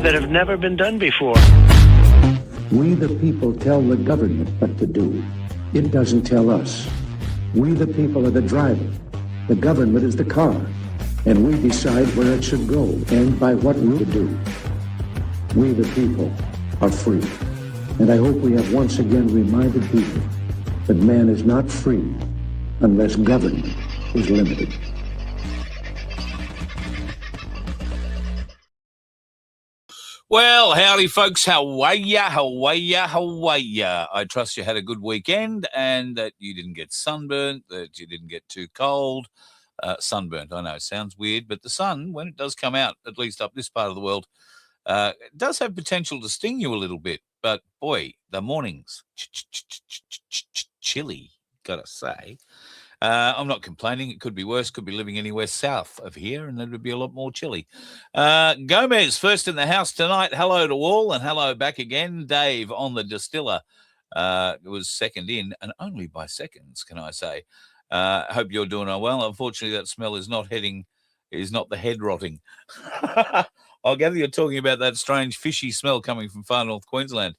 that have never been done before. We the people tell the government what to do. It doesn't tell us. We the people are the driver. The government is the car. And we decide where it should go and by what route to do. We the people are free. And I hope we have once again reminded people that man is not free unless government is limited. Well, howdy, folks. How are ya? How are ya? How are ya? I trust you had a good weekend and that you didn't get sunburnt, that you didn't get too cold. Sunburnt, I know, it sounds weird, but the sun, when it does come out, at least up this part of the world, it does have potential to sting you a little bit. But, boy, the mornings, chilly, gotta say. I'm not complaining. It could be worse. Could be living anywhere south of here, and it would be a lot more chilly. Gomez, first in the house tonight. Hello to all, and hello back again. Dave on the distiller was second in, and only by seconds, can I say. Hope you're doing well. Unfortunately, that smell is not the head rotting. I'll gather you're talking about that strange fishy smell coming from far north Queensland.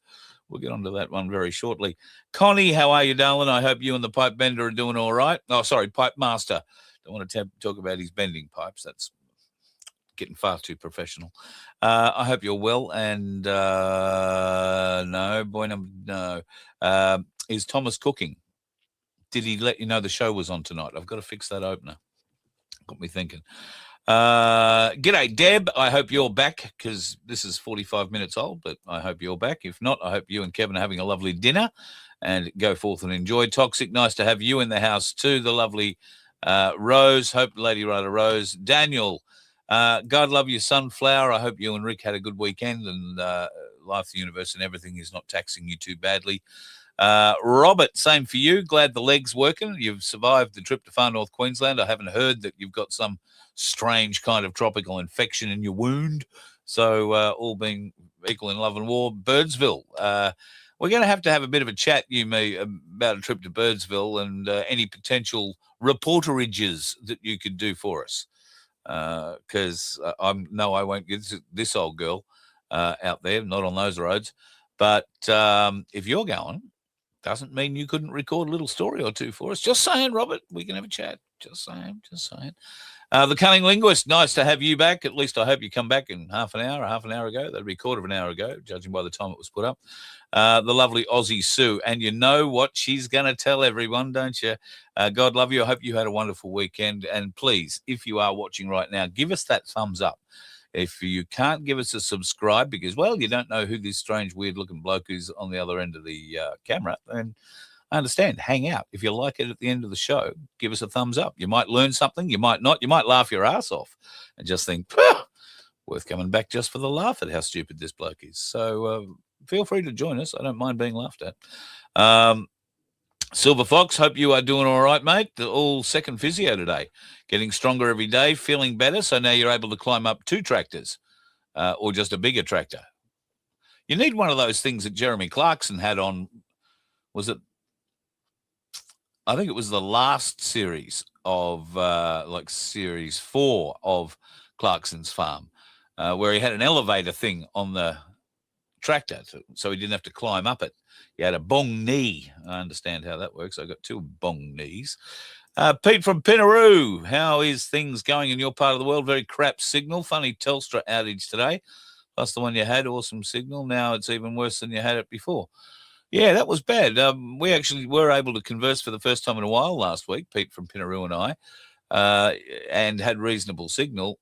We'll get onto that one very shortly. Connie, how are you, darling? I hope you and the pipe bender are doing all right. Oh, sorry, pipe master. Don't want to talk about his bending pipes. That's getting far too professional. I hope you're well. And no. Is Thomas cooking? Did he let you know the show was on tonight? I've got to fix that opener. Got me thinking. G'day, Deb. I hope you're back because this is 45 minutes old, but I hope you're back. If not, I hope you and Kevin are having a lovely dinner and go forth and enjoy. Toxic, nice to have you in the house too. The lovely Rose. Hope Lady Rider Rose. Daniel, God love you, Sunflower. I hope you and Rick had a good weekend and life, the universe and everything is not taxing you too badly. Robert, same for you. Glad the leg's working. You've survived the trip to far north Queensland. I haven't heard that you've got some strange kind of tropical infection in your wound. So all being equal in love and war. Birdsville, we're going to have a bit of a chat, you me, about a trip to Birdsville and any potential reporterages that you could do for us. Because I won't get this old girl out there, not on those roads. But if you're going, doesn't mean you couldn't record a little story or two for us. Just saying, Robert, we can have a chat. Just saying. The Cunning Linguist, nice to have you back. At least I hope you come back in half an hour ago. That'd be a quarter of an hour ago, judging by the time it was put up. The lovely Aussie Sue. And you know what she's going to tell everyone, don't you? God love you. I hope you had a wonderful weekend. And please, if you are watching right now, give us that thumbs up. If you can't give us a subscribe because, well, you don't know who this strange, weird-looking bloke is on the other end of the camera, then I understand. Hang out. If you like it at the end of the show, give us a thumbs up. You might learn something. You might not. You might laugh your ass off and just think, worth coming back just for the laugh at how stupid this bloke is. So feel free to join us. I don't mind being laughed at. Silver Fox, hope you are doing all right, mate. All second physio today. Getting stronger every day, feeling better. So now you're able to climb up 2 tractors or just a bigger tractor. You need one of those things that Jeremy Clarkson had on, was it? I think it was the last series of series 4 of Clarkson's Farm, where he had an elevator thing on the tractor, so he didn't have to climb up it. He had a bong knee. I understand how that works. I got 2 bong knees. Pete from Pinaroo, how is things going in your part of the world? Very crap signal. Funny Telstra outage today. Plus the one you had, awesome signal. Now it's even worse than you had it before. Yeah, that was bad. We actually were able to converse for the first time in a while last week, Pete from Pinaroo and I, and had reasonable signal.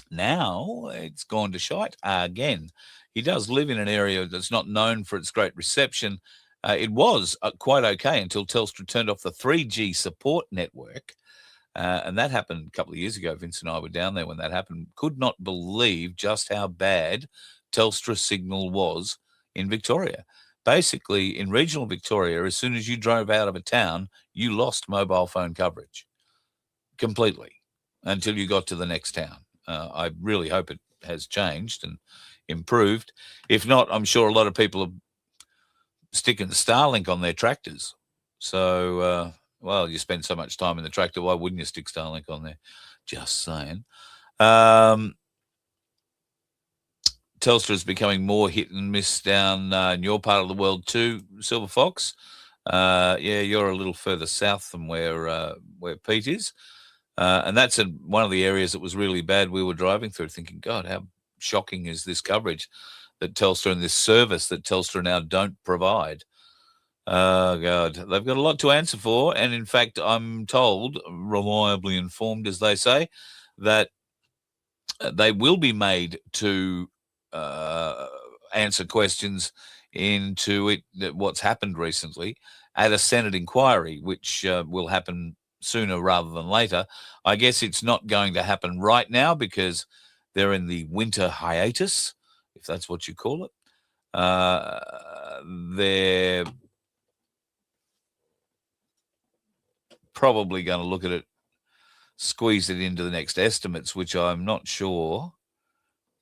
Now it's gone to shite again. He does live in an area that's not known for its great reception. It was quite okay until Telstra turned off the 3G support network. And that happened a couple of years ago. Vince and I were down there when that happened. Could not believe just how bad Telstra signal was in Victoria. Basically, in regional Victoria, as soon as you drove out of a town, you lost mobile phone coverage completely until you got to the next town. I really hope it has changed and improved. If not, I'm sure a lot of people are sticking Starlink on their tractors. So, well, you spend so much time in the tractor, why wouldn't you stick Starlink on there? Just saying. Telstra is becoming more hit and miss down in your part of the world too, Silver Fox. Yeah, you're a little further south than where Pete is. And that's one of the areas that was really bad. We were driving through thinking, God, how shocking is this coverage that Telstra and this service that Telstra now don't provide. Oh, God, they've got a lot to answer for. And in fact, I'm told, reliably informed, as they say, that they will be made to answer questions into what's happened recently at a Senate inquiry, which will happen sooner rather than later. I guess it's not going to happen right now because they're in the winter hiatus, if that's what you call it. They're probably going to look at it, squeeze it into the next estimates, which I'm not sure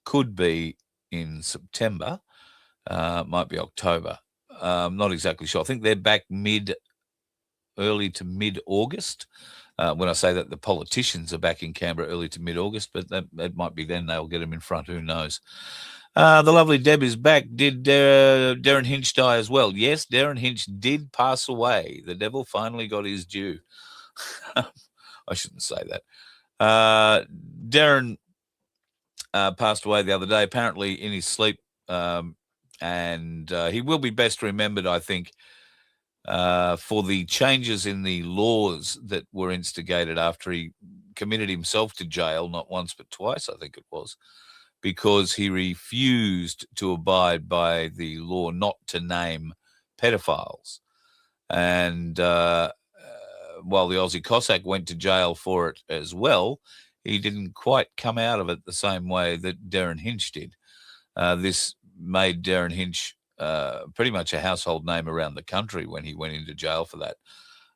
could be in September, might be October. I'm not exactly sure. I think they're back early to mid-August. When I say that, the politicians are back in Canberra early to mid-August, but that might be then they'll get them in front. Who knows? The lovely Deb is back. Did Darren Hinch die as well? Yes, Darren Hinch did pass away. The devil finally got his due. I shouldn't say that. Darren passed away the other day, apparently in his sleep, and he will be best remembered, I think, for the changes in the laws that were instigated after he committed himself to jail, not once but twice, I think it was, because he refused to abide by the law not to name pedophiles. And while the Aussie Cossack went to jail for it as well, he didn't quite come out of it the same way that Darren Hinch did. This made Darren Hinch pretty much a household name around the country when he went into jail for that.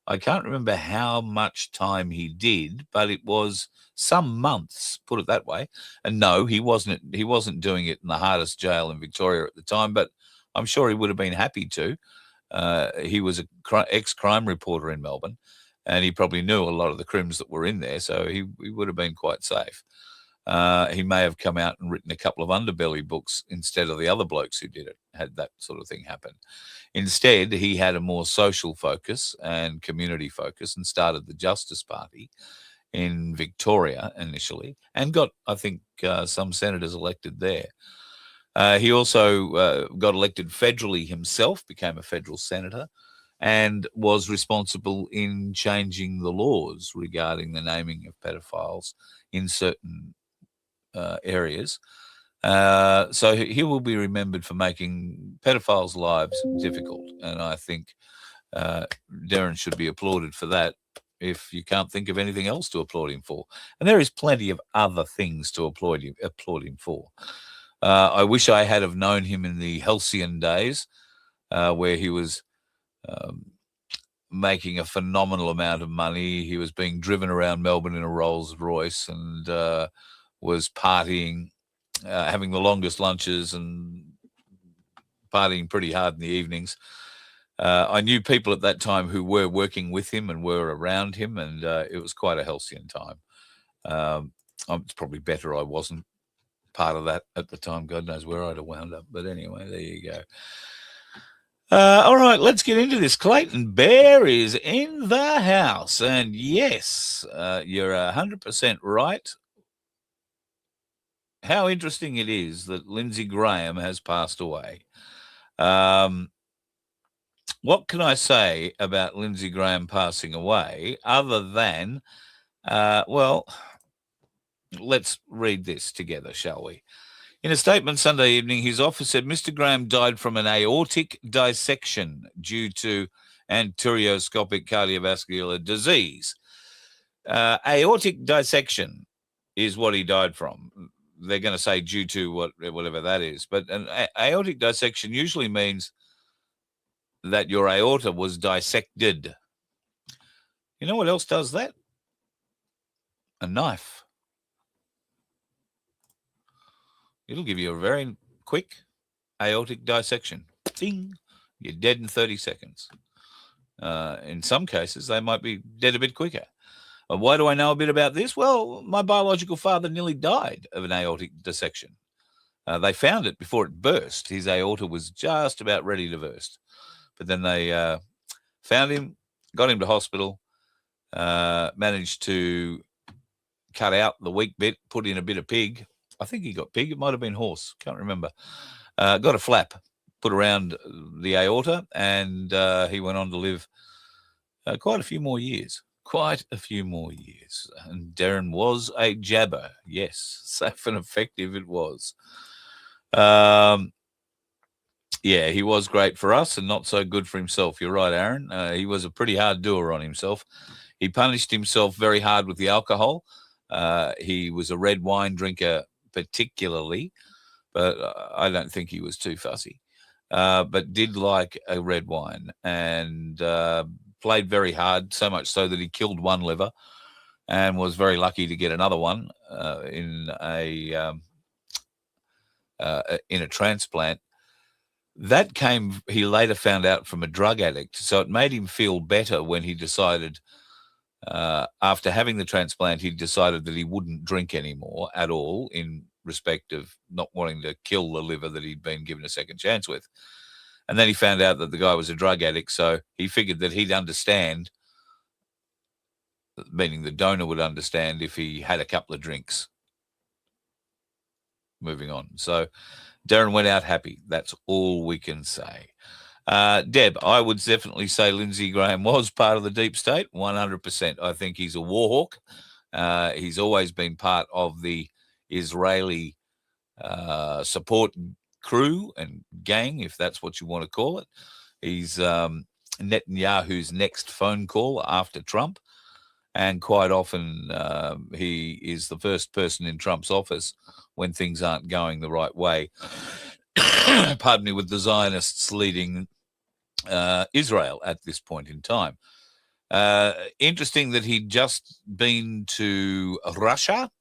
I can't remember how much time he did, but it was some months, put it that way. And no, he wasn't doing it in the hardest jail in Victoria at the time, but I'm sure he would have been happy to. He was an ex-crime reporter in Melbourne, and he probably knew a lot of the crims that were in there, so he would have been quite safe. He may have come out and written a couple of underbelly books instead of the other blokes who did it, had that sort of thing happen. Instead, he had a more social focus and community focus and started the Justice Party in Victoria initially and got, I think, some senators elected there. He also got elected federally himself, became a federal senator, and was responsible in changing the laws regarding the naming of pedophiles in certain areas. So he will be remembered for making pedophiles' lives difficult. And I think Darren should be applauded for that if you can't think of anything else to applaud him for. And there is plenty of other things to applaud him for. I wish I had have known him in the halcyon days where he was making a phenomenal amount of money. He was being driven around Melbourne in a Rolls Royce and was partying, having the longest lunches and partying pretty hard in the evenings. I knew people at that time who were working with him and were around him, and it was quite a halcyon time. It's probably better I wasn't part of that at the time. God knows where I'd have wound up. But anyway, there you go. All right, let's get into this. Clayton Bear is in the house. And yes, you're 100% right. How interesting it is that Lindsey Graham has passed away. What can I say about Lindsey Graham passing away other than, well, let's read this together, shall we? In a statement Sunday evening, his office said Mr. Graham died from an aortic dissection due to anterioscopic cardiovascular disease. Aortic dissection is what he died from. They're going to say due to whatever that is. But an aortic dissection usually means that your aorta was dissected. You know what else does that? A knife. It'll give you a very quick aortic dissection. Ding! You're dead in 30 seconds. In some cases, they might be dead a bit quicker. Why do I know a bit about this? Well, my biological father nearly died of an aortic dissection. They found it before it burst. His aorta was just about ready to burst. But then they found him, got him to hospital, managed to cut out the weak bit, put in a bit of pig. I think he got pig. It might have been horse. Can't remember. Got a flap put around the aorta, and he went on to live quite a few more years. Quite a few more years. And Darren was a jabber. Yes, safe and effective it was. Yeah, he was great for us and not so good for himself. You're right, Aaron. He was a pretty hard doer on himself. He punished himself very hard with the alcohol. He was a red wine drinker particularly, but I don't think he was too fussy. But did like a red wine and played very hard, so much so that he killed one liver and was very lucky to get another one in a transplant. That came, he later found out, from a drug addict. So it made him feel better when he decided, after having the transplant, he decided that he wouldn't drink anymore at all, in respect of not wanting to kill the liver that he'd been given a second chance with. And then he found out that the guy was a drug addict. So he figured that he'd understand, meaning the donor would understand, if he had a couple of drinks. Moving on. So Darren went out happy. That's all we can say. Deb, I would definitely say Lindsey Graham was part of the deep state, 100%. I think he's a war hawk. He's always been part of the Israeli support crew and gang, if that's what you want to call it. He's Netanyahu's next phone call after Trump. And quite often he is the first person in Trump's office when things aren't going the right way. Pardon me, with the Zionists leading Israel at this point in time. Interesting that he'd just been to Russia.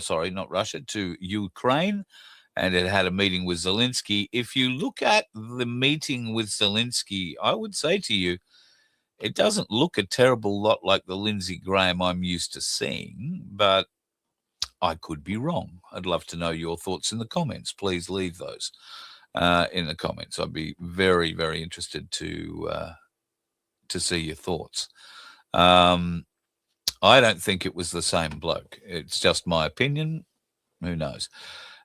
Sorry, not Russia, to Ukraine, and had a meeting with Zelensky. If you look at the meeting with Zelensky, I would say to you, it doesn't look a terrible lot like the Lindsey Graham I'm used to seeing, but I could be wrong. I'd love to know your thoughts in the comments. Please leave those in the comments. I'd be very, very interested to see your thoughts. I don't think it was the same bloke. It's just my opinion. Who knows?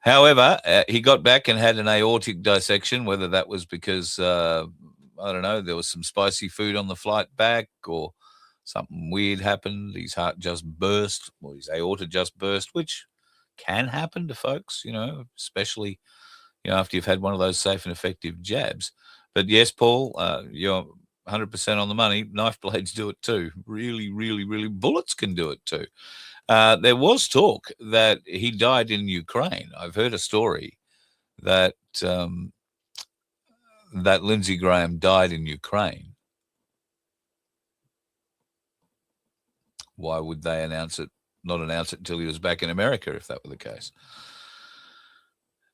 However, he got back and had an aortic dissection, whether that was because I don't know, there was some spicy food on the flight back, or something weird happened. His heart just burst, or his aorta just burst, which can happen to folks, especially, after you've had one of those safe and effective jabs. But yes, Paul, you're 100% on the money. Knife blades do it too. Really, really, really. Bullets can do it too. There was talk that he died in Ukraine. I've heard a story that that Lindsey Graham died in Ukraine. Why would they not announce it until he was back in America, if that were the case?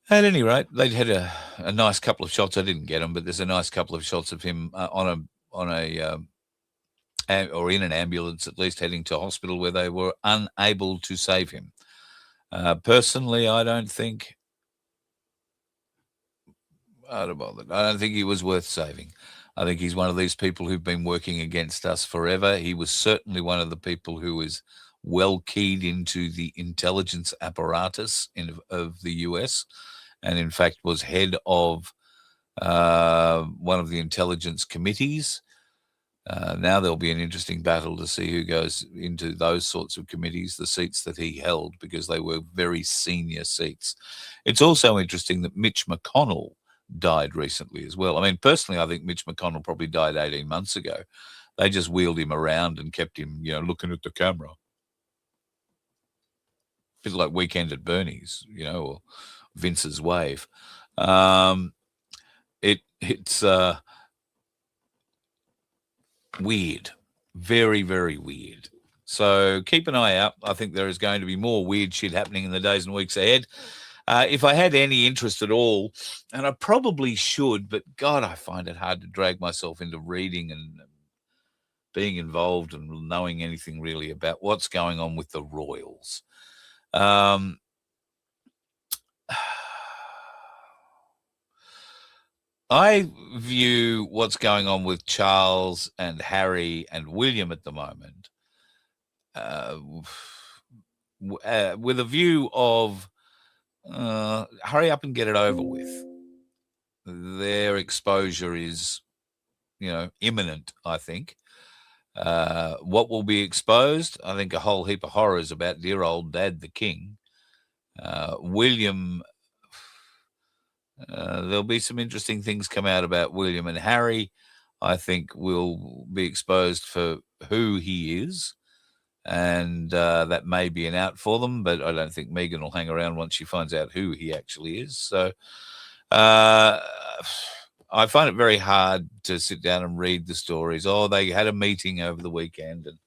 At any rate, they'd had a nice couple of shots. I didn't get them, but there's a nice couple of shots of him or in an ambulance, at least, heading to hospital, where they were unable to save him. Personally, I don't think he was worth saving. I think he's one of these people who've been working against us forever. He was certainly one of the people who is well keyed into the intelligence apparatus of the US, and in fact was head of one of the intelligence committees. Now there'll be an interesting battle to see who goes into those sorts of committees, the seats that he held, because they were very senior seats. It's also interesting that Mitch McConnell died recently as well. I mean, personally, I think Mitch McConnell probably died 18 months ago. They just wheeled him around and kept him, looking at the camera. A bit like Weekend at Bernie's, or Vince's Wave. It's weird. Very, very weird. So keep an eye out. I think there is going to be more weird shit happening in the days and weeks ahead. If I had any interest at all, and I probably should, but God, I find it hard to drag myself into reading and being involved and knowing anything really about what's going on with the Royals. I view what's going on with Charles and Harry and William at the moment with a view of hurry up and get it over with. Their exposure is, imminent, I think. What will be exposed? I think a whole heap of horrors about dear old Dad the King. William, there'll be some interesting things come out about William, and Harry, I think, will be exposed for who he is, and that may be an out for them, but I don't think Meghan will hang around once she finds out who he actually is. So I find it very hard to sit down and read the stories. Oh, they had a meeting over the weekend, and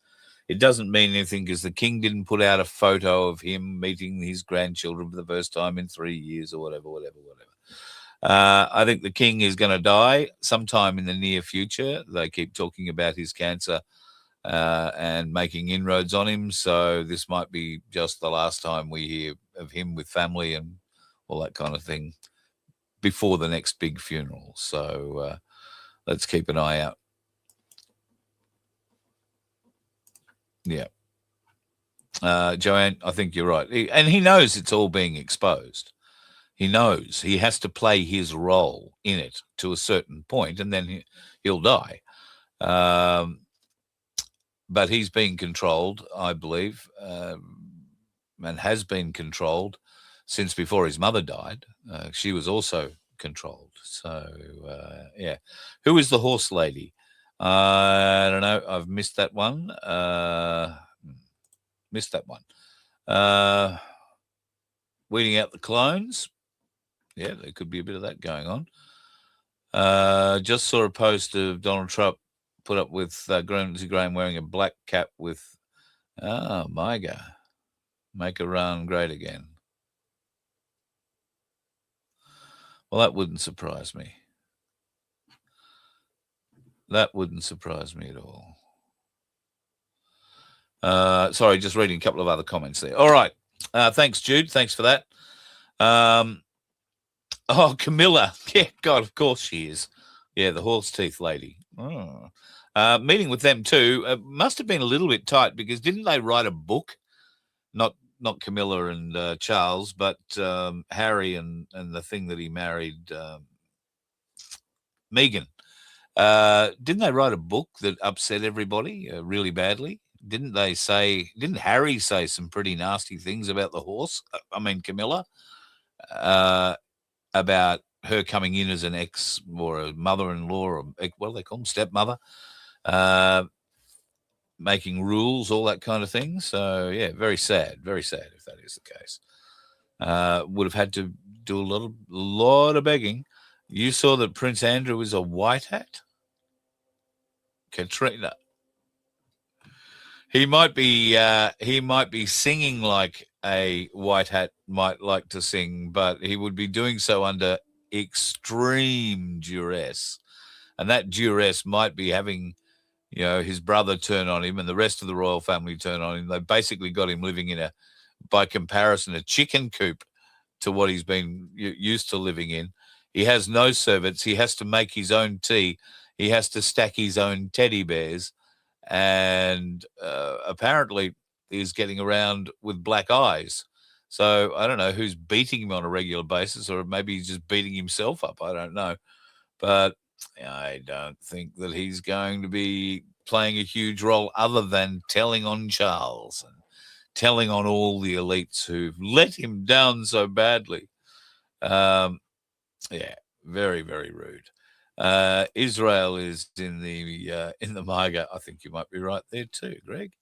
it doesn't mean anything because the king didn't put out a photo of him meeting his grandchildren for the first time in 3 years or whatever. I think the king is going to die sometime in the near future. They keep talking about his cancer and making inroads on him. So this might be just the last time we hear of him with family and all that kind of thing before the next big funeral. So let's keep an eye out. Yeah. Joanne, I think you're right. And he knows it's all being exposed. He knows he has to play his role in it to a certain point, and then he'll die. But he's being controlled, I believe, and has been controlled since before his mother died. She was also controlled. So, yeah. Who is the horse lady? I don't know. I've missed that one. Weeding out the clones. Yeah, there could be a bit of that going on. Just saw a post of Donald Trump put up with Lindsey Graham wearing a black cap with, MIGA, make Iran great again. Well, that wouldn't surprise me. That wouldn't surprise me at all. Sorry, just reading a couple of other comments there. All right. Thanks, Jude. Thanks for that. Camilla. Yeah, God, of course she is. Yeah, the horse teeth lady. Oh. Meeting with them too. Must have been a little bit tight because didn't they write a book? Not Camilla and Charles, but Harry and the thing that he married, Meghan. Didn't they write a book that upset everybody really badly? Didn't Harry say some pretty nasty things about the horse? Camilla, about her coming in as an ex or a mother-in-law or what do they call them, stepmother, making rules, all that kind of thing. So yeah, very sad if that is the case. Would have had to do a lot of begging. You saw that Prince Andrew is a white hat. Katrina. He might be singing like a white hat might like to sing, but he would be doing so under extreme duress. And that duress might be having, his brother turn on him and the rest of the royal family turn on him. They basically got him living in by comparison, a chicken coop to what he's been used to living in. He has no servants. He has to make his own tea. He has to stack his own teddy bears. And apparently is getting around with black eyes. So I don't know who's beating him on a regular basis, or maybe he's just beating himself up. I don't know. But I don't think that he's going to be playing a huge role other than telling on Charles and telling on all the elites who've let him down so badly. Yeah, very, very rude. Israel is in the MIGA. I think you might be right there too, Greg.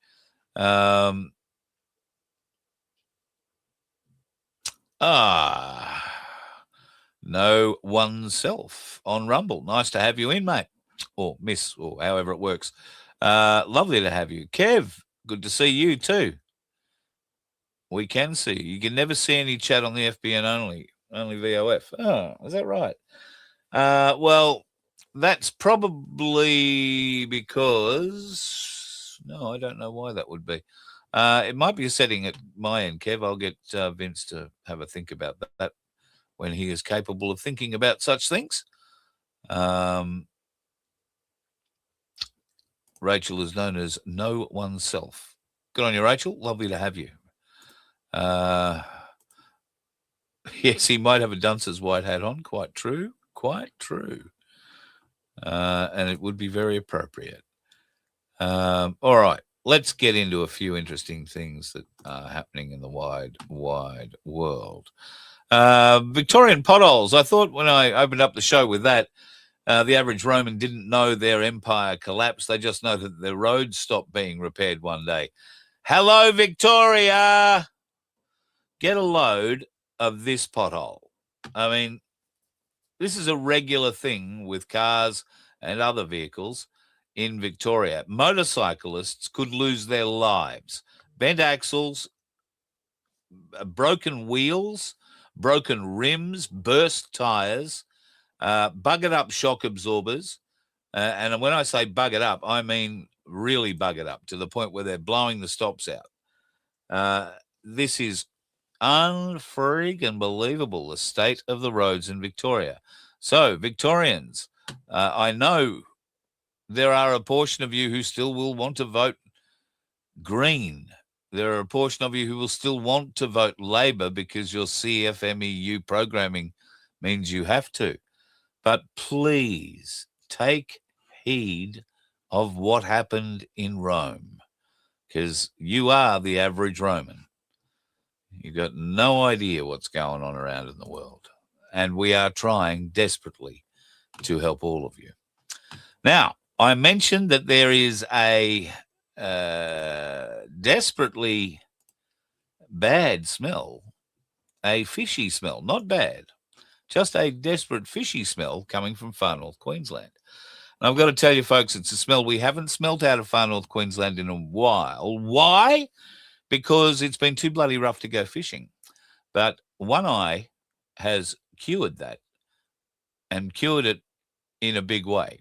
Know oneself on Rumble. Nice to have you in, mate, or miss, or however it works. Lovely to have you. Kev, good to see you too. We can see you. You can never see any chat on the FBN only VOF. Oh, is that right? Well, that's probably because I don't know why that would be. It might be a setting at my end, Kev. I'll get Vince to have a think about that when he is capable of thinking about such things. Rachel is known as Know Oneself. Good on you, Rachel. Lovely to have you. Yes, he might have a duncer's white hat on. Quite true. Quite true. And it would be very appropriate. All right. Let's get into a few interesting things that are happening in the wide world. Victorian potholes. I thought when I opened up the show with that, the average Roman didn't know their empire collapsed. They just know that their roads stopped being repaired one day. Hello, Victoria. Get a load of this pothole. I mean, this is a regular thing with cars and other vehicles in Victoria. Motorcyclists could lose their lives. Bent axles, broken wheels, broken rims, burst tires, buggered up shock absorbers. And when I say buggered up, I mean really buggered up to the point where they're blowing the stops out. This is unfreaking believable, the state of the roads in Victoria. So, Victorians, I know there are a portion of you who still will want to vote Green. There are a portion of you who will still want to vote Labor because your CFMEU programming means you have to. But please take heed of what happened in Rome, because you are the average Roman. You've got no idea what's going on around in the world. And we are trying desperately to help all of you. Now, I mentioned that there is a desperately bad smell, a fishy smell, not bad, just a desperate fishy smell coming from far north Queensland. And I've got to tell you, folks, it's a smell we haven't smelt out of far north Queensland in a while. Why? Because it's been too bloody rough to go fishing. But One Eye has cured that and cured it in a big way.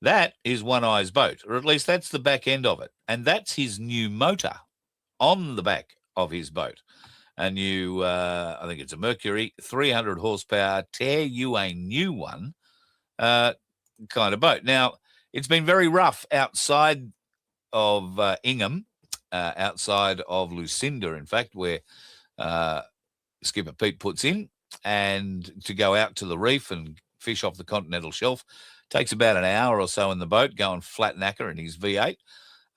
That is One Eye's boat, or at least that's the back end of it. And that's his new motor on the back of his boat. A new, I think it's a Mercury, 300 horsepower, tear you a new one kind of boat. Now, it's been very rough outside of Ingham, outside of Lucinda, in fact, where Skipper Pete puts in, and to go out to the reef and fish off the continental shelf takes about an hour or so in the boat, going flat knacker in his V8.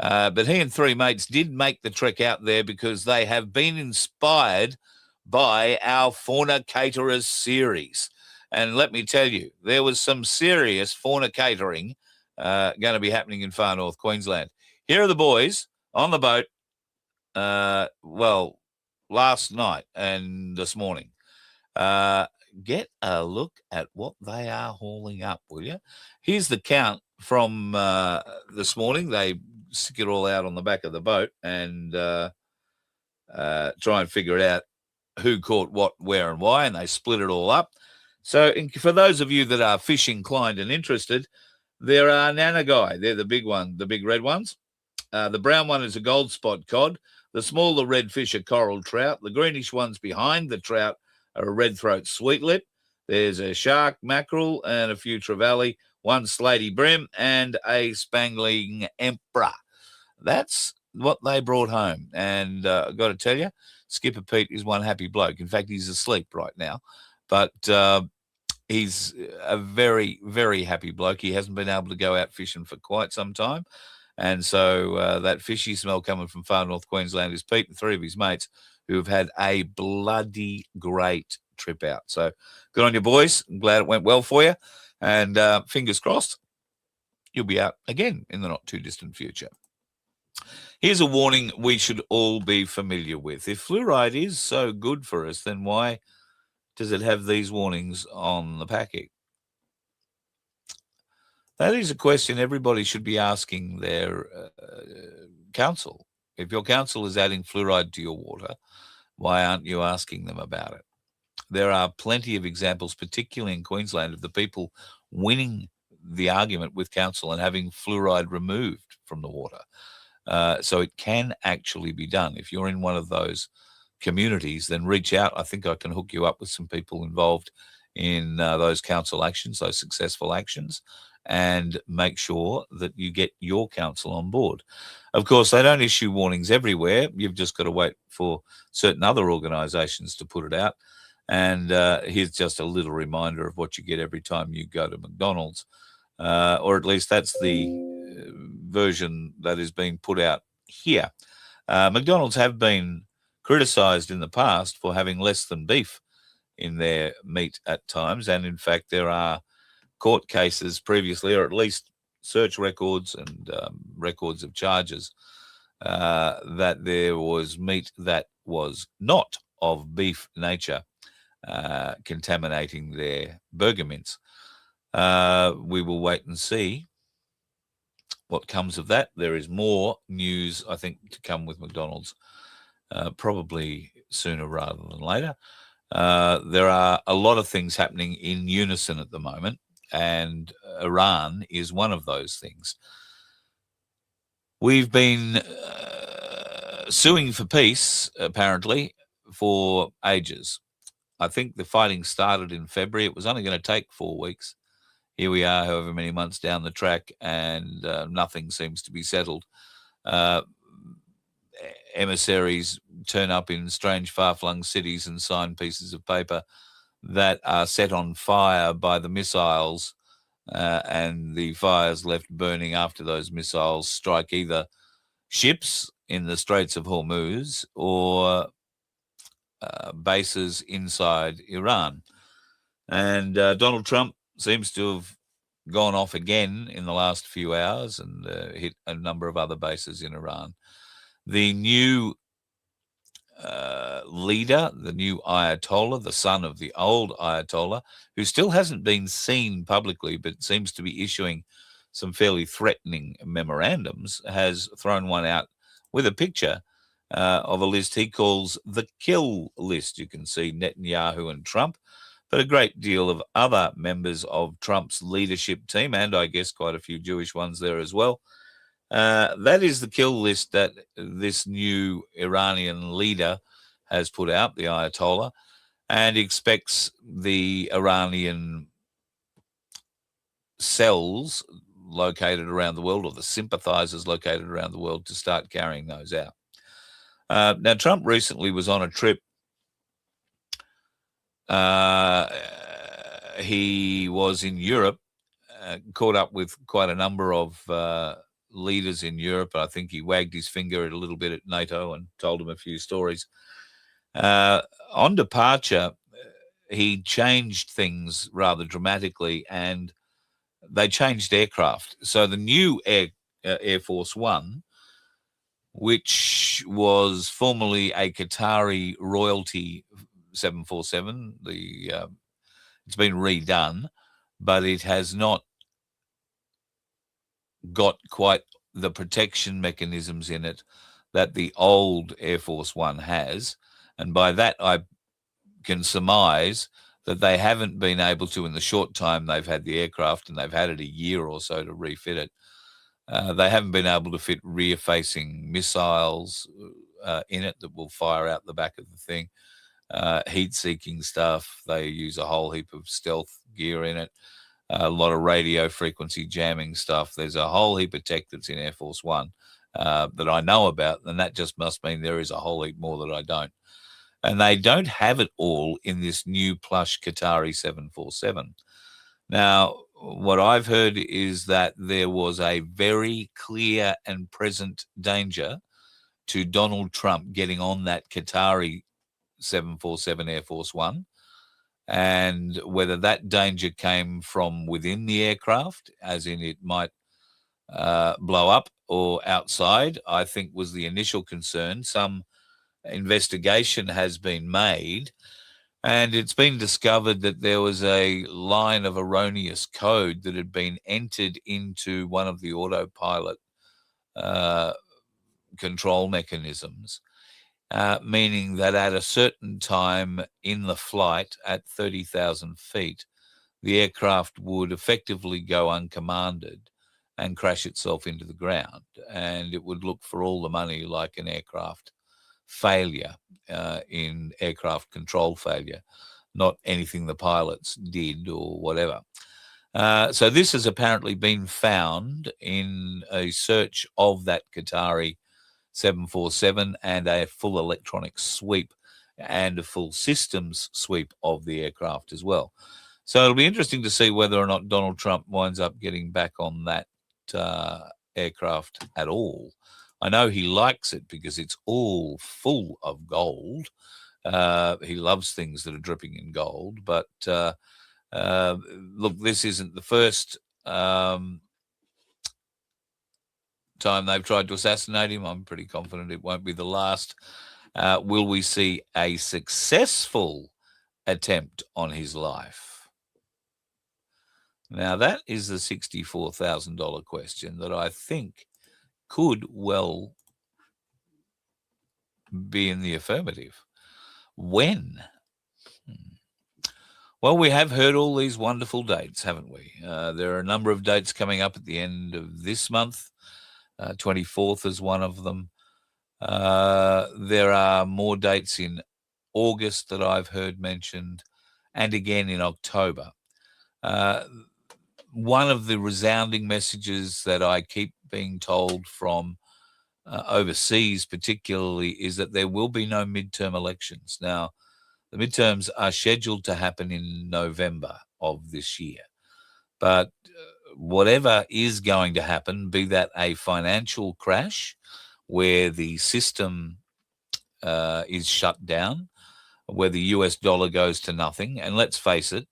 But he and three mates did make the trek out there because they have been inspired by our Fornicators series. And let me tell you, there was some serious fornicatoring going to be happening in far north Queensland. Here are the boys on the boat, last night and this morning. Get a look at what they are hauling up, will you? Here's the count from this morning. They stick it all out on the back of the boat and try and figure it out who caught what, where, and why, and they split it all up. So for those of you that are fish inclined and interested, there are Nanagai. They're the big one, the big red ones. The brown one is a gold spot cod. The smaller red fish are coral trout. The greenish ones behind the trout are a red throat sweetlip. There's a shark, mackerel, and a few trevally, one slaty brim, and a spangling emperor. That's what they brought home. And I've got to tell you, Skipper Pete is one happy bloke. In fact, he's asleep right now. But he's a very, very happy bloke. He hasn't been able to go out fishing for quite some time. And so that fishy smell coming from far north Queensland is Pete and three of his mates who have had a bloody great trip out. So good on you, boys. I'm glad it went well for you. And fingers crossed, you'll be out again in the not too distant future. Here's a warning we should all be familiar with. If fluoride is so good for us, then why does it have these warnings on the packing? That is a question everybody should be asking their council. If your council is adding fluoride to your water, why aren't you asking them about it? There are plenty of examples, particularly in Queensland, of the people winning the argument with council and having fluoride removed from the water. So it can actually be done. If you're in one of those communities, then reach out. I think I can hook you up with some people involved in those council actions, those successful actions, and make sure that you get your council on board. Of course, they don't issue warnings everywhere. You've just got to wait for certain other organisations to put it out. And here's just a little reminder of what you get every time you go to McDonald's, or at least that's the version that is being put out here. McDonald's have been criticised in the past for having less than beef in their meat at times. And in fact, there are court cases previously, or at least search records and records of charges, that there was meat that was not of beef nature contaminating their burger mince. We will wait and see what comes of that. There is more news, I think, to come with McDonald's, probably sooner rather than later. There are a lot of things happening in unison at the moment, and Iran is one of those things. We've been suing for peace, apparently, for ages. I think the fighting started in February. It was only going to take 4 weeks. Here we are, however many months down the track, and nothing seems to be settled. Emissaries turn up in strange, far-flung cities and sign pieces of paper that are set on fire by the missiles, and the fires left burning after those missiles strike either ships in the Straits of Hormuz or bases inside Iran. And Donald Trump seems to have gone off again in the last few hours and hit a number of other bases in Iran. The new leader, the new Ayatollah, the son of the old Ayatollah, who still hasn't been seen publicly but seems to be issuing some fairly threatening memorandums, has thrown one out with a picture of a list he calls the kill list. You can see Netanyahu and Trump, but a great deal of other members of Trump's leadership team, and I guess quite a few Jewish ones there as well. That is the kill list that this new Iranian leader has put out, the Ayatollah, and expects the Iranian cells located around the world, or the sympathizers located around the world, to start carrying those out. Now, Trump recently was on a trip. He was in Europe, caught up with quite a number of leaders in Europe. I think he wagged his finger a little bit at NATO and told them a few stories. On departure, he changed things rather dramatically, and they changed aircraft. So the new Air Force One, which was formerly a Qatari royalty 747, it's been redone, but it has not got quite the protection mechanisms in it that the old Air Force One has. And by that, I can surmise that they haven't been able to, in the short time they've had the aircraft, and they've had it a year or so to refit it, they haven't been able to fit rear-facing missiles in it that will fire out the back of the thing. Heat-seeking stuff. They use a whole heap of stealth gear in it. A lot of radio frequency jamming stuff. There's a whole heap of tech that's in Air Force One that I know about, and that just must mean there is a whole heap more that I don't. And they don't have it all in this new plush Qatari 747. Now, what I've heard is that there was a very clear and present danger to Donald Trump getting on that Qatari 747 Air Force One, and whether that danger came from within the aircraft, as in it might blow up, or outside, I think was the initial concern. Some investigation has been made, and it's been discovered that there was a line of erroneous code that had been entered into one of the autopilot control mechanisms, meaning that at a certain time in the flight at 30,000 feet, the aircraft would effectively go uncommanded and crash itself into the ground, and it would look for all the money like an aircraft failure, in aircraft control failure, not anything the pilots did or whatever. So this has apparently been found in a search of that Qatari 747 and a full electronic sweep and a full systems sweep of the aircraft as well. So it'll be interesting to see whether or not Donald Trump winds up getting back on that aircraft at all. I know he likes it because it's all full of gold. He loves things that are dripping in gold. But look, this isn't the first time they've tried to assassinate him. I'm pretty confident it won't be the last. Will we see a successful attempt on his life? Now, that is the $64,000 question that I think could well be in the affirmative. When? Well, we have heard all these wonderful dates, haven't we? There are a number of dates coming up at the end of this month. 24th is one of them. There are more dates in August that I've heard mentioned, and again in October. One of the resounding messages that I keep being told from overseas particularly is that there will be no midterm elections. Now, the midterms are scheduled to happen in November of this year. But whatever is going to happen, be that a financial crash where the system is shut down, where the US dollar goes to nothing, and let's face it,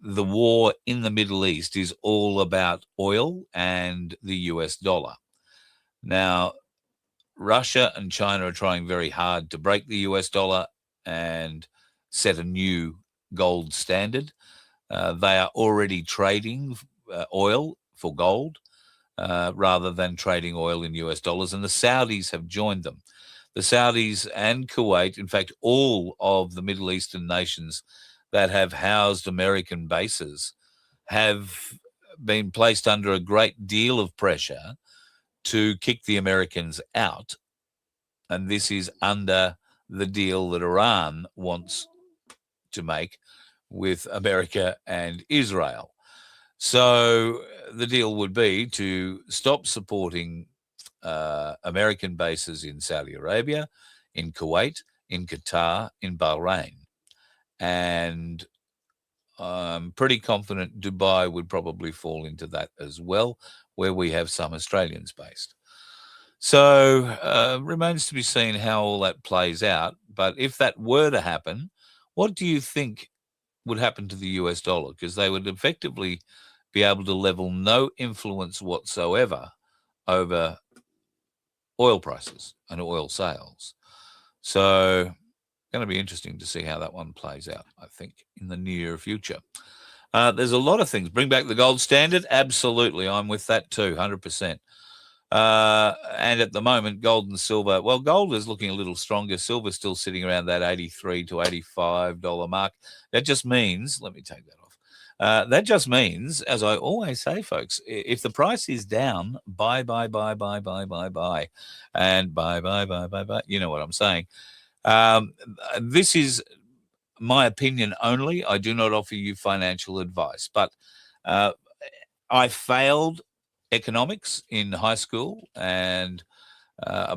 the war in the Middle East is all about oil and the US dollar. Now, Russia and China are trying very hard to break the US dollar and set a new gold standard. They are already trading oil for gold rather than trading oil in US dollars, and the Saudis have joined them. The Saudis and Kuwait, in fact, all of the Middle Eastern nations that have housed American bases have been placed under a great deal of pressure to kick the Americans out. And this is under the deal that Iran wants to make with America and Israel. So the deal would be to stop supporting American bases in Saudi Arabia, in Kuwait, in Qatar, in Bahrain. And I'm pretty confident Dubai would probably fall into that as well, where we have some Australians based. So remains to be seen how all that plays out. But if that were to happen, what do you think would happen to the US dollar? Because they would effectively be able to level no influence whatsoever over oil prices and oil sales. So going to be interesting to see how that one plays out, I think, in the near future. There's a lot of things. Bring back the gold standard? Absolutely. I'm with that too, 100%. And at the moment, gold and silver, well, gold is looking a little stronger. Silver's still sitting around that $83 to $85 mark. That just means, let me take that off. That just means, as I always say, folks, if the price is down, buy. And buy. You know what I'm saying. This is my opinion only. I do not offer you financial advice, but I failed economics in high school, and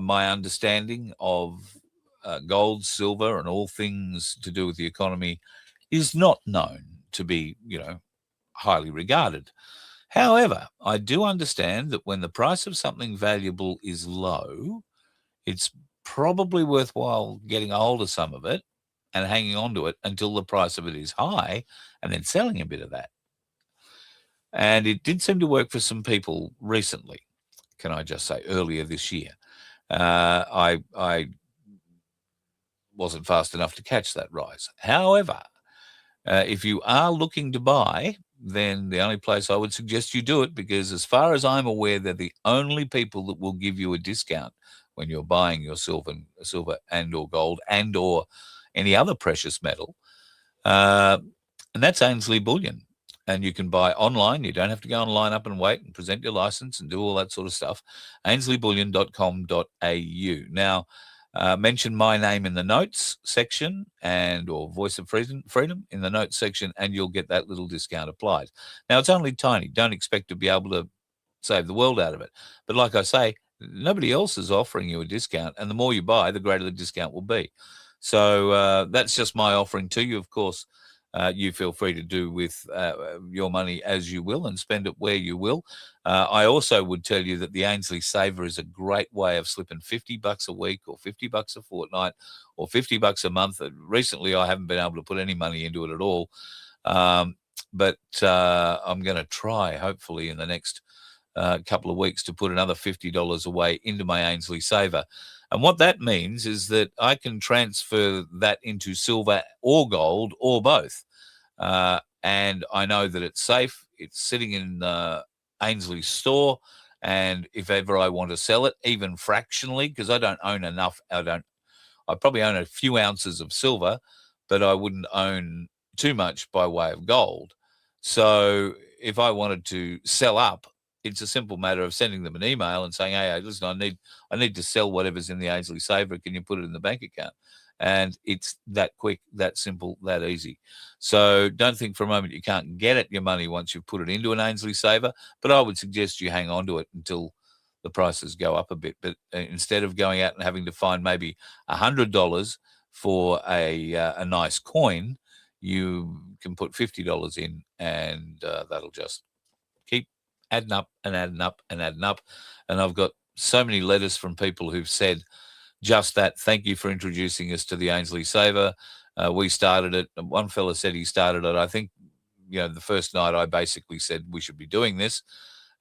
my understanding of gold, silver, and all things to do with the economy is not known to be, highly regarded. However, I do understand that when the price of something valuable is low, it's probably worthwhile getting a hold of some of it and hanging on to it until the price of it is high and then selling a bit of that. And it did seem to work for some people recently, can I just say, earlier this year. I wasn't fast enough to catch that rise. However, if you are looking to buy, then the only place I would suggest you do it, because as far as I'm aware, they're the only people that will give you a discount when you're buying your silver and or gold and or any other precious metal. And that's Ainsley Bullion. And you can buy online. You don't have to go and line up and wait and present your license and do all that sort of stuff. AinsleyBullion.com.au. Now, mention my name in the notes section or Voice of Freedom in the notes section, and you'll get that little discount applied. Now, it's only tiny. Don't expect to be able to save the world out of it. But like I say, nobody else is offering you a discount, and the more you buy, the greater the discount will be. So that's just my offering to you. Of course, you feel free to do with your money as you will and spend it where you will. I also would tell you that the Ainsley Saver is a great way of slipping $50 a week or $50 a fortnight or $50 a month. Recently, I haven't been able to put any money into it at all. But I'm going to try, hopefully, in the next couple of weeks to put another $50 away into my Ainsley Saver. And what that means is that I can transfer that into silver or gold or both. And I know that it's safe. It's sitting in Ainsley's store. And if ever I want to sell it, even fractionally, because I don't own enough, I probably own a few ounces of silver, but I wouldn't own too much by way of gold. So if I wanted to sell up, it's a simple matter of sending them an email and saying, hey, listen, I need to sell whatever's in the Ainsley Saver. Can you put it in the bank account? And it's that quick, that simple, that easy. So don't think for a moment you can't get at your money once you've put it into an Ainsley Saver, but I would suggest you hang on to it until the prices go up a bit. But instead of going out and having to find maybe $100 for a nice coin, you can put $50 in, and that'll just keep adding up and adding up and adding up. And I've got so many letters from people who've said just that. Thank you for introducing us to the Ainsley Saver. We started it. One fella said he started it. I think, the first night I basically said we should be doing this.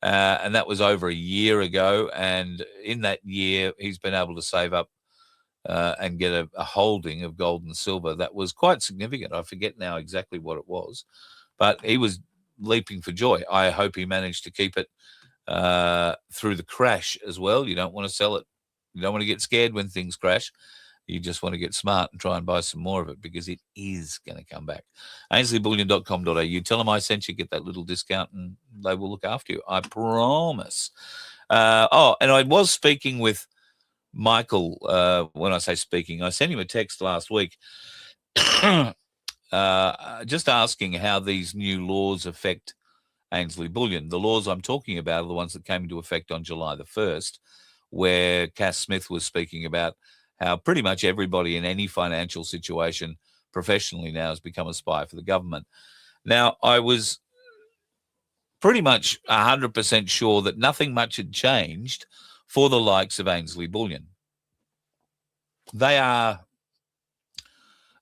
And that was over a year ago. And in that year, he's been able to save up and get a holding of gold and silver that was quite significant. I forget now exactly what it was, but he was leaping for joy. I hope he managed to keep it through the crash as well. You don't want to sell it. You don't want to get scared when things crash. You just want to get smart and try and buy some more of it because it is going to come back. AinsleyBullion.com.au. Tell them I sent you, get that little discount, and they will look after you. I promise. And I was speaking with Michael. When I say speaking, I sent him a text last week just asking how these new laws affect Ainsley Bullion. The laws I'm talking about are the ones that came into effect on July the 1st, where Cass Smith was speaking about how pretty much everybody in any financial situation professionally now has become a spy for the government. Now, I was pretty much 100% sure that nothing much had changed for the likes of Ainsley Bullion. They are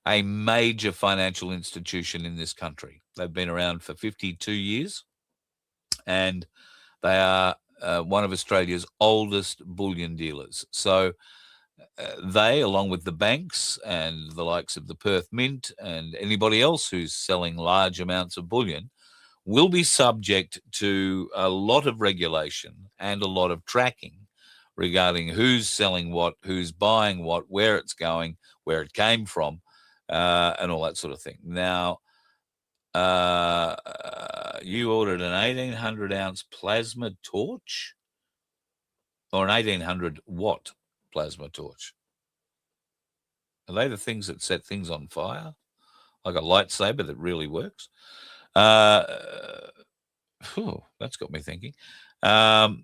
a major financial institution in this country. They've been around for 52 years, and they are one of Australia's oldest bullion dealers. So they, along with the banks and the likes of the Perth Mint and anybody else who's selling large amounts of bullion, will be subject to a lot of regulation and a lot of tracking regarding who's selling what, who's buying what, where it's going, where it came from, and all that sort of thing. Now, you ordered an 1,800-ounce plasma torch or an 1,800-watt plasma torch. Are they the things that set things on fire? Like a lightsaber that really works? That's got me thinking. Wow,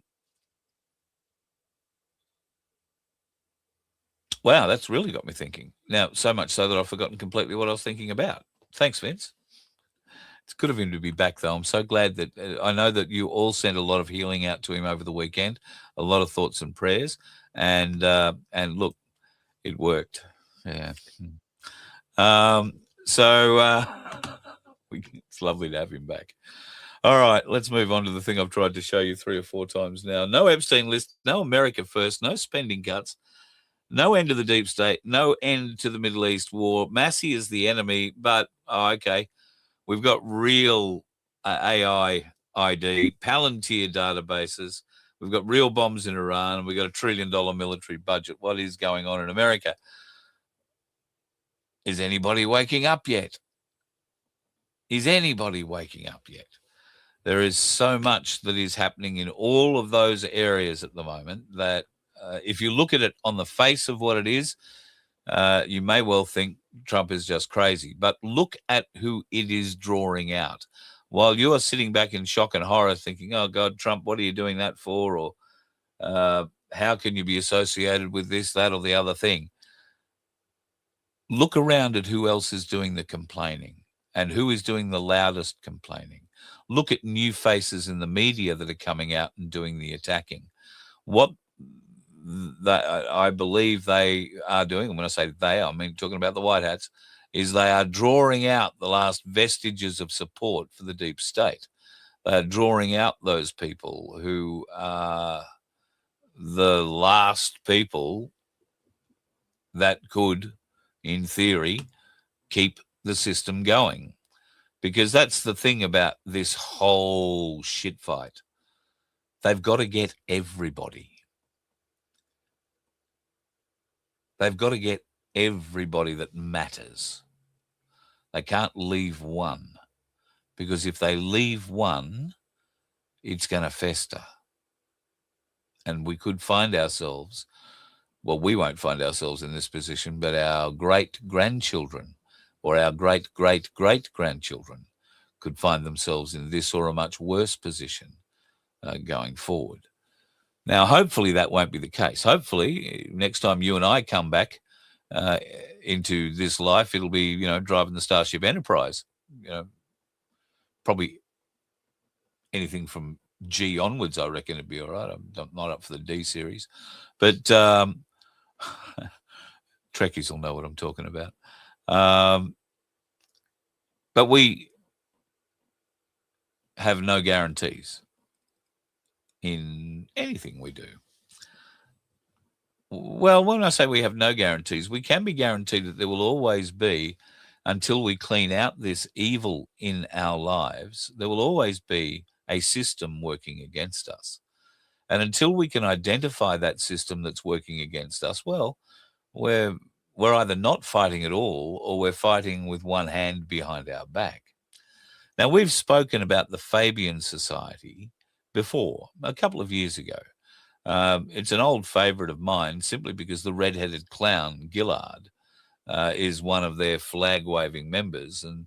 that's really got me thinking. Now, so much so that I've forgotten completely what I was thinking about. Thanks, Vince. It's good of him to be back, though. I'm so glad that I know that you all sent a lot of healing out to him over the weekend, a lot of thoughts and prayers, and look, it worked. Yeah. It's lovely to have him back. All right, let's move on to the thing I've tried to show you 3 or 4 times now. No Epstein list, no America first, no spending cuts, no end to the deep state, no end to the Middle East war. Massey is the enemy, but, okay, we've got real AI ID, Palantir databases. We've got real bombs in Iran, and we've got $1 trillion military budget. What is going on in America? Is anybody waking up yet? Is anybody waking up yet? There is so much that is happening in all of those areas at the moment that if you look at it on the face of what it is, you may well think Trump is just crazy. But look at who it is drawing out. While you are sitting back in shock and horror thinking, oh, God, Trump, what are you doing that for? Or how can you be associated with this, that, or the other thing? Look around at who else is doing the complaining and who is doing the loudest complaining. Look at new faces in the media that are coming out and doing the attacking. What I believe they are doing, and when I say they, I mean talking about the White Hats, is they are drawing out the last vestiges of support for the deep state. They are drawing out those people who are the last people that could, in theory, keep the system going. Because that's the thing about this whole shit fight. They've got to get everybody. They've got to get everybody that matters. They can't leave one. Because if they leave one, it's going to fester. And we could find ourselves, well, we won't find ourselves in this position, but our great-grandchildren or our great-great-great-grandchildren could find themselves in this or a much worse position going forward. Now, hopefully that won't be the case. Hopefully, next time you and I come back into this life, it'll be, driving the Starship Enterprise. Probably anything from G onwards, I reckon it'd be all right. I'm not up for the D series. But Trekkies will know what I'm talking about. But we have no guarantees in anything we do. Well, when I say we have no guarantees, we can be guaranteed that there will always be, until we clean out this evil in our lives, there will always be a system working against us. And until we can identify that system that's working against us, well, we're either not fighting at all or we're fighting with one hand behind our back. Now, we've spoken about the Fabian Society before, a couple of years ago. It's an old favourite of mine simply because the red-headed clown, Gillard, is one of their flag-waving members. And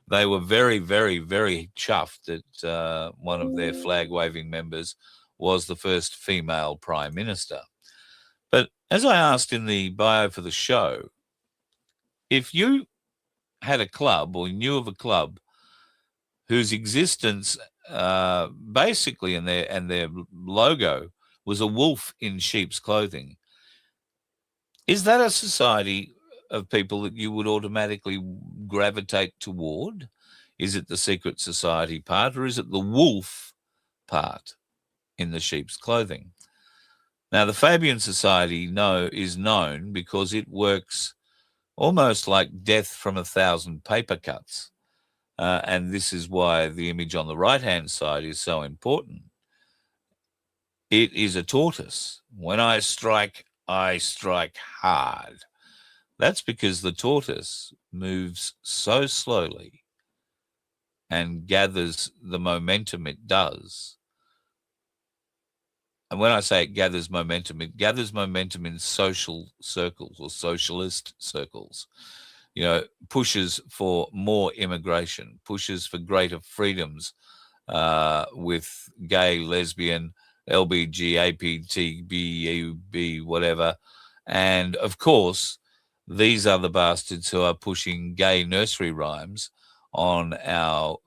they were very, very, very chuffed that one of their flag-waving members was the first female Prime Minister. But as I asked in the bio for the show, if you had a club or knew of a club whose existence basically and their logo was a wolf in sheep's clothing, is that a society of people that you would automatically gravitate toward? Is it the secret society part, or is it the wolf part in the sheep's clothing? Now, the Fabian Society is known because it works almost like death from 1,000 paper cuts. And this is why the image on the right-hand side is so important. It is a tortoise. When I strike hard. That's because the tortoise moves so slowly and gathers the momentum it does. And when I say it gathers momentum in social circles or socialist circles. Pushes for more immigration, pushes for greater freedoms with gay, lesbian, LBG, APT, BUB, whatever. And of course, these are the bastards who are pushing gay nursery rhymes on our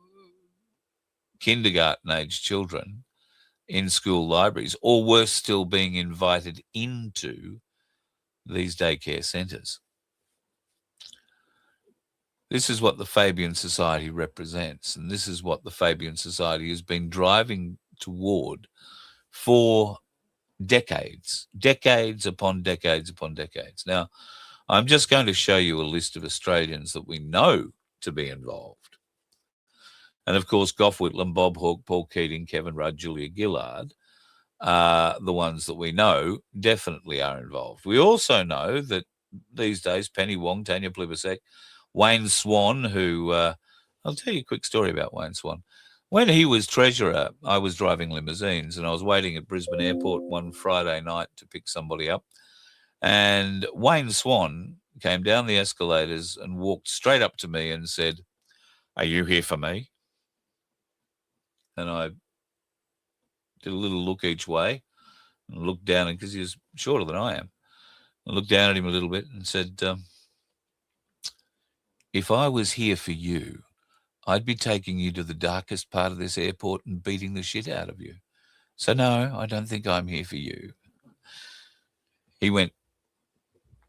kindergarten-age children in school libraries, or worse still, being invited into these daycare centres. This is what the Fabian Society represents, and this is what the Fabian Society has been driving toward for decades upon decades upon decades. Now, I'm just going to show you a list of Australians that we know to be involved. And of course, Gough Whitlam, Bob Hawke, Paul Keating, Kevin Rudd, Julia Gillard are the ones that we know definitely are involved. We also know that these days, Penny Wong, Tanya Plibersek, Wayne Swan, who I'll tell you a quick story about Wayne Swan. When he was treasurer, I was driving limousines and I was waiting at Brisbane Airport one Friday night to pick somebody up. And Wayne Swan came down the escalators and walked straight up to me and said, "Are you here for me?" And I did a little look each way and looked down, because he was shorter than I am. I looked down at him a little bit and said, "If I was here for you, I'd be taking you to the darkest part of this airport and beating the shit out of you. So no, I don't think I'm here for you." He went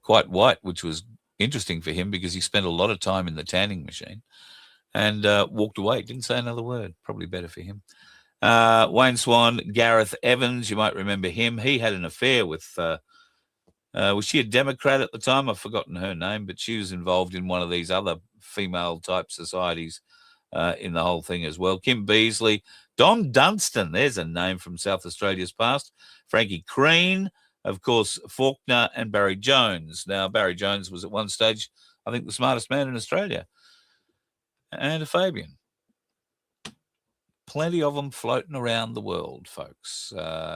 quite white, which was interesting for him because he spent a lot of time in the tanning machine, and walked away. Didn't say another word. Probably better for him. Wayne Swan, Gareth Evans, you might remember him. He had an affair with, was she a Democrat at the time? I've forgotten her name, but she was involved in one of these other female-type societies in the whole thing as well. Kim Beazley, Don Dunstan, there's a name from South Australia's past. Frankie Crean, of course, Faulkner and Barry Jones. Now, Barry Jones was at one stage, I think, the smartest man in Australia. And a Fabian. Plenty of them floating around the world, folks.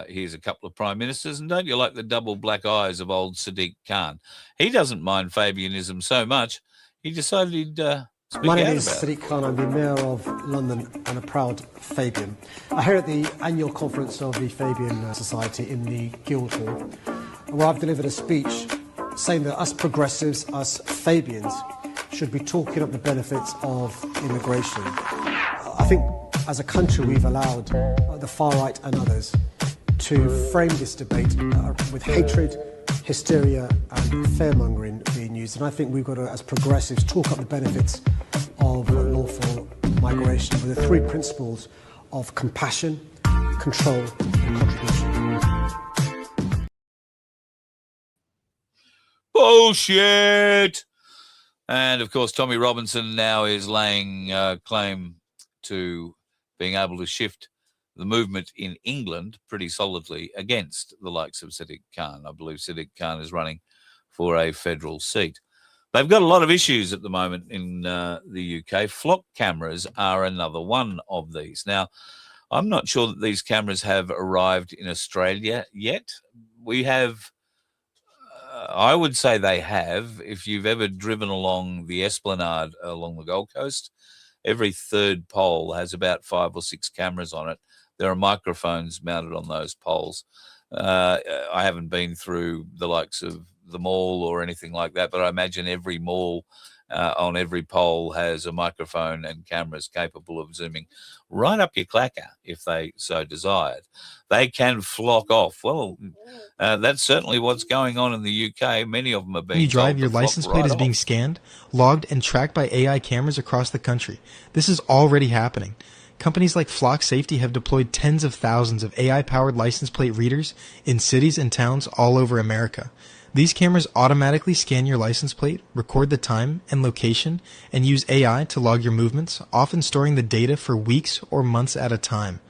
Here's a couple of prime ministers, and don't you like the double black eyes of old Sadiq Khan? He doesn't mind Fabianism so much, he decided he'd speak My name out is about it. Sadiq Khan. I'm the Mayor of London and a proud Fabian. I'm here at the annual conference of the Fabian Society in the Guildhall, where I've delivered a speech saying that us progressives, us Fabians, should be talking up the benefits of immigration. I think as a country we've allowed the far right and others to frame this debate with hatred, hysteria and fear-mongering being used. And I think we've got to, as progressives, talk up the benefits of lawful migration with the three principles of compassion, control and contribution. Bullshit! And, of course, Tommy Robinson now is laying claim to being able to shift the movement in England pretty solidly against the likes of Sadiq Khan. I believe Sadiq Khan is running for a federal seat. They've got a lot of issues at the moment in the UK. Floc cameras are another one of these. Now, I'm not sure that these cameras have arrived in Australia yet. We have, I would say they have. If you've ever driven along the Esplanade along the Gold Coast, every third pole has about 5 or 6 cameras on it. There are microphones mounted on those poles. I haven't been through the likes of the mall or anything like that, but I imagine every mall on every pole has a microphone and cameras capable of zooming right up your clacker if they so desired. They can flock off. Well, that's certainly what's going on in the UK. Many of them are being You drive, told your to flock license plate right is being off. scanned, logged, and tracked by AI cameras across the country. This is already happening. Companies like Floc Safety have deployed tens of thousands of AI-powered license plate readers in cities and towns all over America. These cameras automatically scan your license plate, record the time and location, and use AI to log your movements, often storing the data for weeks or months at a time.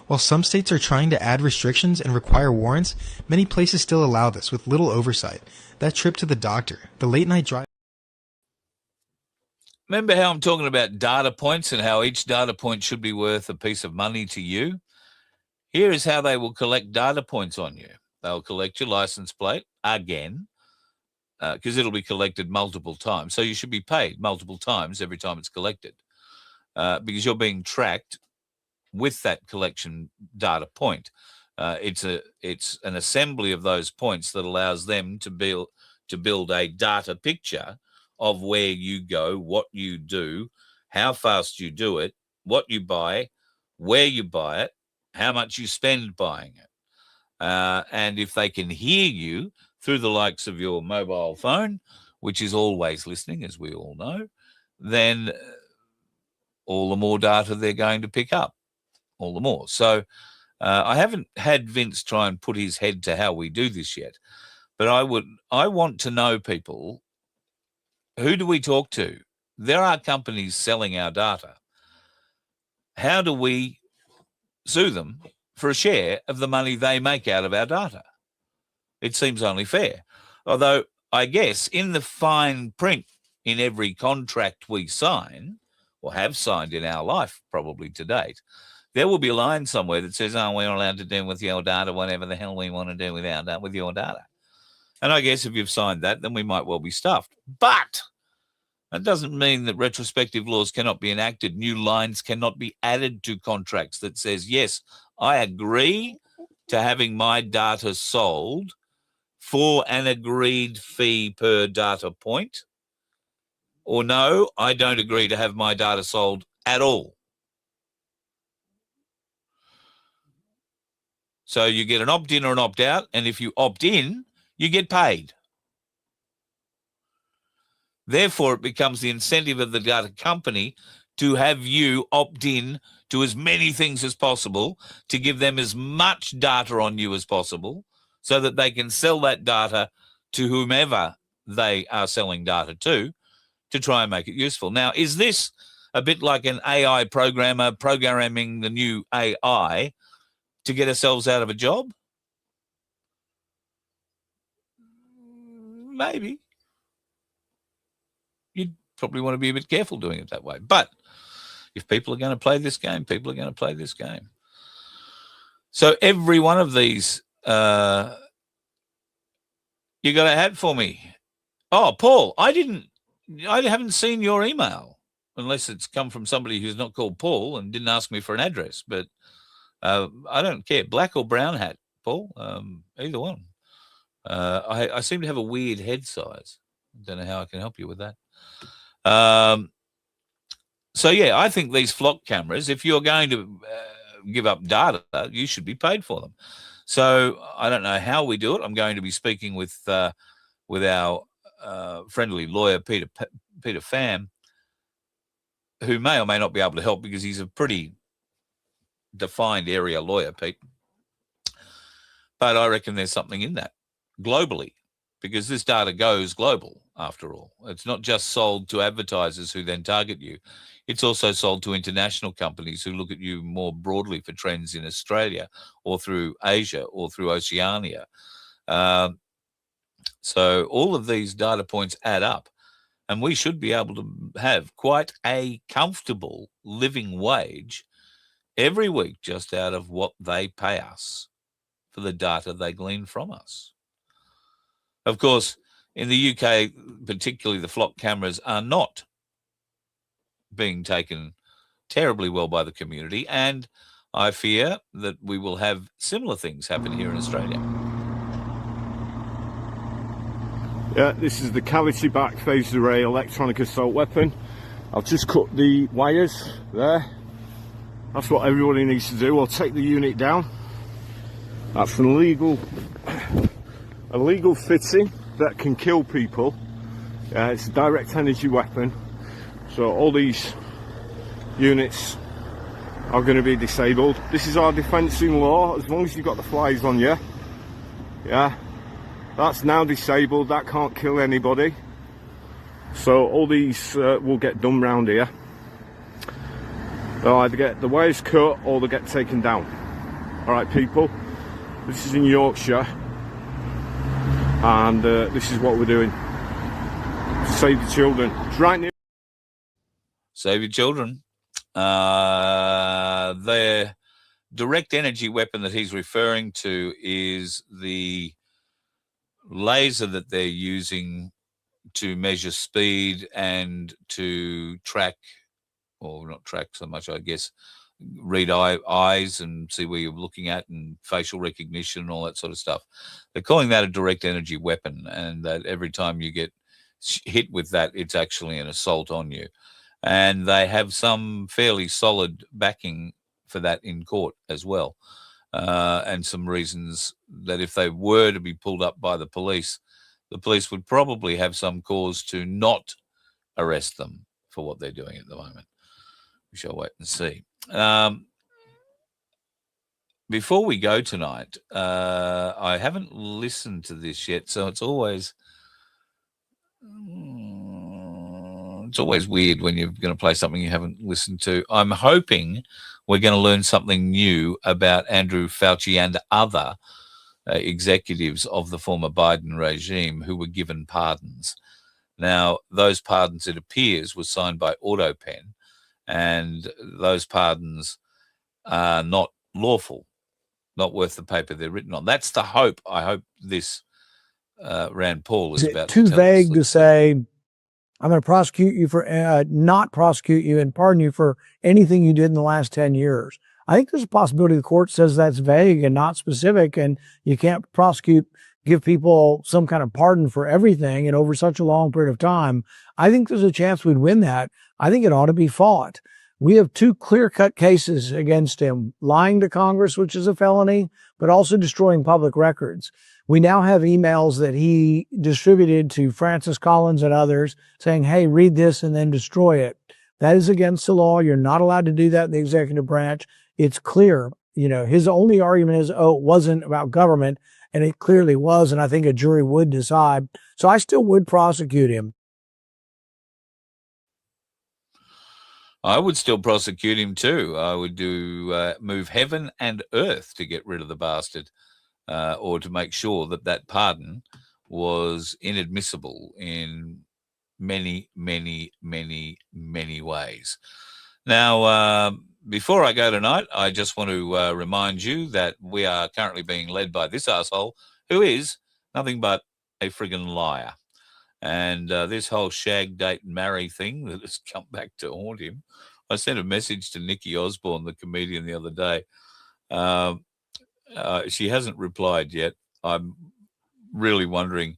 While some states are trying to add restrictions and require warrants, many places still allow this with little oversight. That trip to the doctor, the late-night drive. Remember how I'm talking about data points and how each data point should be worth a piece of money to you? Here is how they will collect data points on you. They'll collect your license plate again, because it'll be collected multiple times. So you should be paid multiple times every time it's collected, because you're being tracked with that collection data point. It's an assembly of those points that allows them to build a data picture of where you go, what you do, how fast you do it, what you buy, where you buy it, how much you spend buying it. And if they can hear you through the likes of your mobile phone, which is always listening, as we all know, then all the more data they're going to pick up, all the more. So I haven't had Vince try and put his head to how we do this yet, but I want to know, people, who do we talk to? There are companies selling our data. How do we sue them for a share of the money they make out of our data? It seems only fair. Although I guess in the fine print in every contract we sign, or have signed in our life probably to date, there will be a line somewhere that says, oh, we're allowed to do with your data whatever the hell we want to do with your data. And I guess if you've signed that, then we might well be stuffed. But that doesn't mean that retrospective laws cannot be enacted. New lines cannot be added to contracts that says, yes, I agree to having my data sold for an agreed fee per data point. Or no, I don't agree to have my data sold at all. So you get an opt-in or an opt-out, and if you opt in, you get paid. Therefore, it becomes the incentive of the data company to have you opt in to as many things as possible, to give them as much data on you as possible, so that they can sell that data to whomever they are selling data to try and make it useful. Now, is this a bit like an AI programmer programming the new AI to get ourselves out of a job? Maybe. You'd probably want to be a bit careful doing it that way. But if people are going to play this game, people are going to play this game. So every one of these, you got to add for me. Oh, Paul, I haven't seen your email, unless it's come from somebody who's not called Paul and didn't ask me for an address. But I don't care, black or brown hat, Paul, either one. I seem to have a weird head size. I don't know how I can help you with that. So, yeah, I think these Floc cameras, if you're going to give up data, you should be paid for them. So I don't know how we do it. I'm going to be speaking with our friendly lawyer, Peter Pham, who may or may not be able to help because he's a pretty defined area lawyer, Pete. But I reckon there's something in that globally, because this data goes global after all. It's not just sold to advertisers who then target you. It's also sold to international companies who look at you more broadly for trends in Australia or through Asia or through Oceania. So all of these data points add up, and we should be able to have quite a comfortable living wage every week just out of what they pay us for the data they glean from us. Of course, in the UK, particularly the Floc cameras are not being taken terribly well by the community, and I fear that we will have similar things happen here in Australia. Yeah, this is the cavity back phased array electronic assault weapon. I've just cut the wires there. That's what everybody needs to do. I'll take the unit down. That's an illegal fitting that can kill people. It's a direct energy weapon. So all these units are going to be disabled. This is our defence in law. As long as you've got the flies on you, yeah, that's now disabled. That can't kill anybody. So all these will get done round here. They'll either get the wires cut or they'll get taken down. All right, people, this is in Yorkshire, and this is what we're doing. Save the children. It's right near. Save your children. The direct energy weapon that he's referring to is the laser that they're using to measure speed and to track, or not track so much, I guess, read eyes and see where you're looking at, and facial recognition and all that sort of stuff. They're calling that a direct energy weapon, and that every time you get hit with that, it's actually an assault on you. And they have some fairly solid backing for that in court as well, and some reasons that if they were to be pulled up by the police would probably have some cause to not arrest them for what they're doing at the moment. We shall wait and see. Before we go tonight, I haven't listened to this yet, so it's always weird when you're going to play something you haven't listened to. I'm hoping we're going to learn something new about Andrew Fauci and other executives of the former Biden regime who were given pardons. Now, those pardons, it appears, were signed by AutoPen, and those pardons are not lawful, not worth the paper they're written on. That's the hope. I hope this Rand Paul is about too to tell vague us. to say, I'm going to prosecute you for, not prosecute you and pardon you for anything you did in the last 10 years. I think there's a possibility the court says that's vague and not specific, and you can't give people some kind of pardon for everything and over such a long period of time. I think there's a chance we'd win that. I think it ought to be fought. We have 2 clear-cut cases against him, lying to Congress, which is a felony, but also destroying public records. We now have emails that he distributed to Francis Collins and others saying, hey, read this and then destroy it. That is against the law. You're not allowed to do that in the executive branch. It's clear. His only argument is, it wasn't about government, and it clearly was, and I think a jury would decide. So I still would prosecute him. I would still prosecute him too. I would move heaven and earth to get rid of the bastard, or to make sure that pardon was inadmissible in many, many, many, many ways. Now, before I go tonight, I just want to remind you that we are currently being led by this asshole, who is nothing but a friggin' liar. And this whole shag, date, and marry thing that has come back to haunt him. I sent a message to Nikki Osborne, the comedian, the other day. She hasn't replied yet. I'm really wondering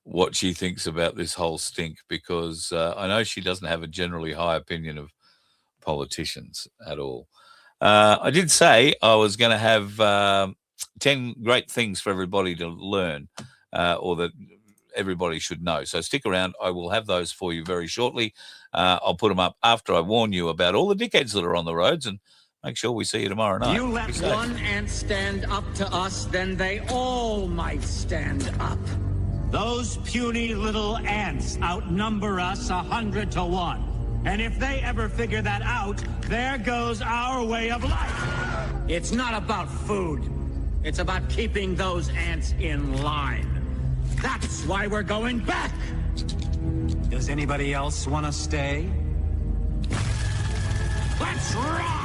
what she thinks about this whole stink, because I know she doesn't have a generally high opinion of politicians at all. I did say I was going to have 10 great things for everybody to learn, or that everybody should know. So stick around. I will have those for you very shortly. I'll put them up after I warn you about all the dickheads that are on the roads, and make sure we see you tomorrow night. You let one ant stand up to us, then they all might stand up. Those puny little ants outnumber us 100 to 1. And if they ever figure that out, there goes our way of life. It's not about food. It's about keeping those ants in line. That's why we're going back. Does anybody else want to stay? Let's rock!